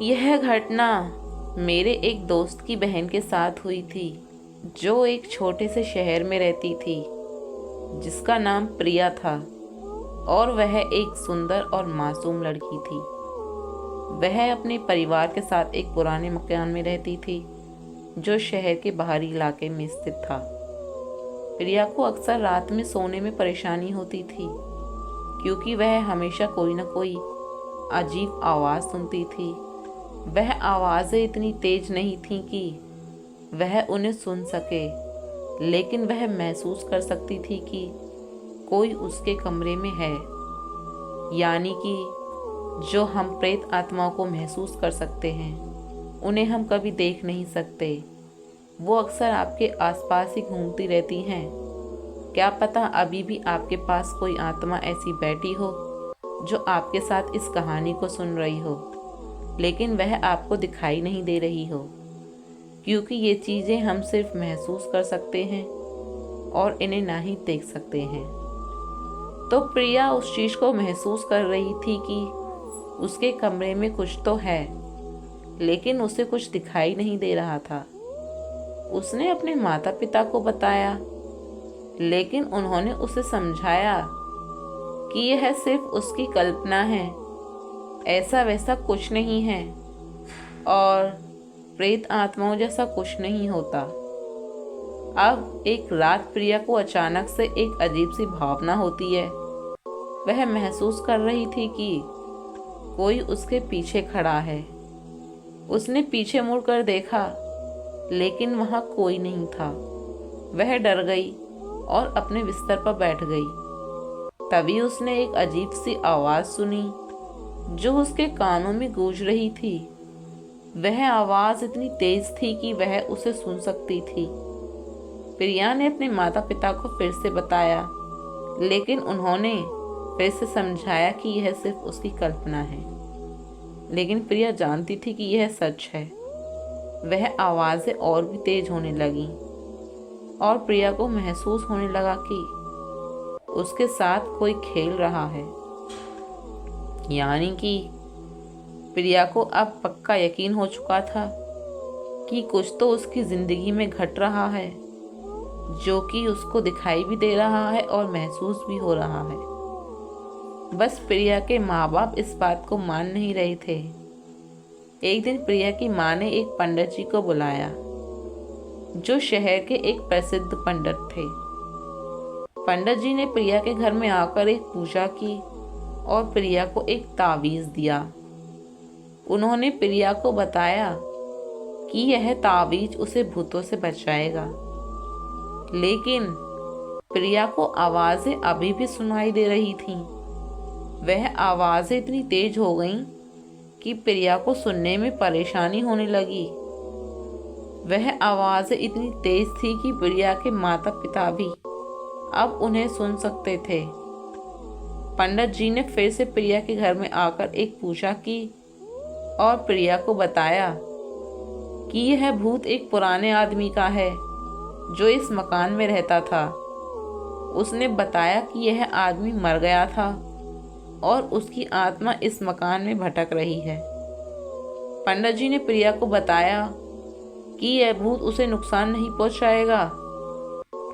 यह घटना मेरे एक दोस्त की बहन के साथ हुई थी, जो एक छोटे से शहर में रहती थी, जिसका नाम प्रिया था और वह एक सुंदर और मासूम लड़की थी। वह अपने परिवार के साथ एक पुराने मकान में रहती थी, जो शहर के बाहरी इलाके में स्थित था। प्रिया को अक्सर रात में सोने में परेशानी होती थी, क्योंकि वह हमेशा कोई न कोई अजीब आवाज़ सुनती थी। वह आवाज़ें इतनी तेज नहीं थीं कि वह उन्हें सुन सके, लेकिन वह महसूस कर सकती थी कि कोई उसके कमरे में है। यानी कि जो हम प्रेत आत्माओं को महसूस कर सकते हैं, उन्हें हम कभी देख नहीं सकते। वो अक्सर आपके आसपास ही घूमती रहती हैं। क्या पता अभी भी आपके पास कोई आत्मा ऐसी बैठी हो जो आपके साथ इस कहानी को सुन रही हो, लेकिन वह आपको दिखाई नहीं दे रही हो, क्योंकि ये चीज़ें हम सिर्फ महसूस कर सकते हैं और इन्हें ना ही देख सकते हैं। तो प्रिया उस चीज़ को महसूस कर रही थी कि उसके कमरे में कुछ तो है, लेकिन उसे कुछ दिखाई नहीं दे रहा था। उसने अपने माता पिता को बताया, लेकिन उन्होंने उसे समझाया कि यह सिर्फ उसकी कल्पना है, ऐसा वैसा कुछ नहीं है और प्रेत आत्माओं जैसा कुछ नहीं होता। अब एक रात प्रिया को अचानक से एक अजीब सी भावना होती है। वह महसूस कर रही थी कि कोई उसके पीछे खड़ा है। उसने पीछे मुड़कर देखा, लेकिन वहाँ कोई नहीं था। वह डर गई और अपने बिस्तर पर बैठ गई। तभी उसने एक अजीब सी आवाज़ सुनी जो उसके कानों में गूंज रही थी। वह आवाज़ इतनी तेज थी कि वह उसे सुन सकती थी। प्रिया ने अपने माता पिता को फिर से बताया, लेकिन उन्होंने फिर से समझाया कि यह सिर्फ उसकी कल्पना है। लेकिन प्रिया जानती थी कि यह सच है। वह आवाज़ें और भी तेज होने लगीं और प्रिया को महसूस होने लगा कि उसके साथ कोई खेल रहा है। यानी कि प्रिया को अब पक्का यकीन हो चुका था कि कुछ तो उसकी ज़िंदगी में घट रहा है, जो कि उसको दिखाई भी दे रहा है और महसूस भी हो रहा है। बस प्रिया के माँ बाप इस बात को मान नहीं रहे थे। एक दिन प्रिया की माँ ने एक पंडित जी को बुलाया, जो शहर के एक प्रसिद्ध पंडित थे। पंडित जी ने प्रिया के घर में आकर एक पूजा की और प्रिया को एक तावीज़ दिया। उन्होंने प्रिया को बताया कि यह तावीज़ उसे भूतों से बचाएगा। लेकिन प्रिया को आवाज़ें अभी भी सुनाई दे रही थीं। वह आवाज़ें इतनी तेज हो गईं कि प्रिया को सुनने में परेशानी होने लगी। वह आवाज़ें इतनी तेज थी कि प्रिया के माता पिता भी अब उन्हें सुन सकते थे। पंडित जी ने फिर से प्रिया के घर में आकर एक पूजा की और प्रिया को बताया कि यह भूत एक पुराने आदमी का है, जो इस मकान में रहता था। उसने बताया कि यह आदमी मर गया था और उसकी आत्मा इस मकान में भटक रही है। पंडित जी ने प्रिया को बताया कि यह भूत उसे नुकसान नहीं पहुंचाएगा,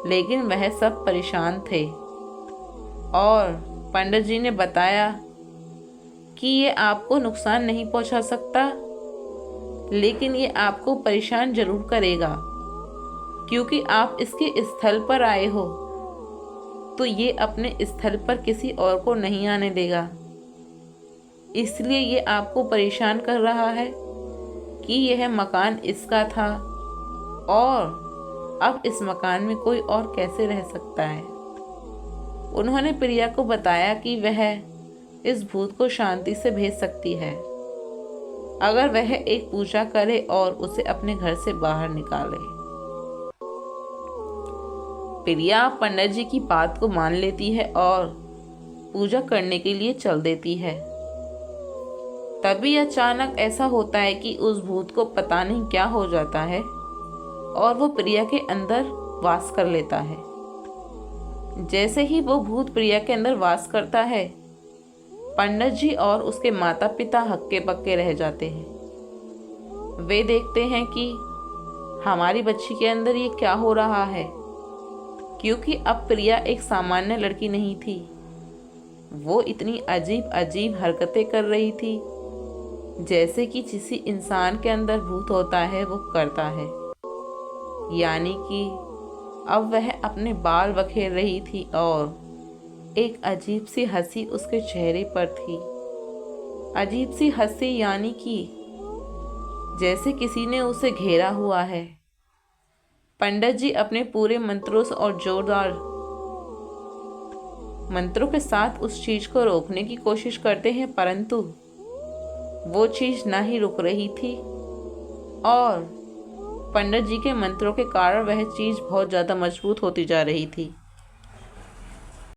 लेकिन वह सब परेशान थे। और पंडित जी ने बताया कि ये आपको नुकसान नहीं पहुंचा सकता, लेकिन ये आपको परेशान जरूर करेगा, क्योंकि आप इसके स्थल पर आए हो, तो ये अपने स्थल पर किसी और को नहीं आने देगा। इसलिए ये आपको परेशान कर रहा है कि यह मकान इसका था और अब इस मकान में कोई और कैसे रह सकता है। उन्होंने प्रिया को बताया कि वह इस भूत को शांति से भेज सकती है, अगर वह एक पूजा करे और उसे अपने घर से बाहर निकाले। प्रिया पंडित जी की बात को मान लेती है और पूजा करने के लिए चल देती है। तभी अचानक ऐसा होता है कि उस भूत को पता नहीं क्या हो जाता है और वो प्रिया के अंदर वास कर लेता है। जैसे ही वो भूत प्रिया के अंदर वास करता है, पंडित जी और उसके माता पिता हक्के बक्के रह जाते हैं। वे देखते हैं कि हमारी बच्ची के अंदर ये क्या हो रहा है, क्योंकि अब प्रिया एक सामान्य लड़की नहीं थी। वो इतनी अजीब अजीब हरकतें कर रही थी जैसे कि किसी इंसान के अंदर भूत होता है वो करता है। यानी कि अब वह अपने बाल बखेर रही थी और एक अजीब सी हंसी उसके चेहरे पर थी। अजीब सी हंसी, यानी कि जैसे किसी ने उसे घेरा हुआ है। पंडित जी अपने पूरे मंत्रों से और जोरदार मंत्रों के साथ उस चीज को रोकने की कोशिश करते हैं, परंतु वो चीज ना ही रुक रही थी और पंडित जी के मंत्रों के कारण वह चीज बहुत ज़्यादा मजबूत होती जा रही थी।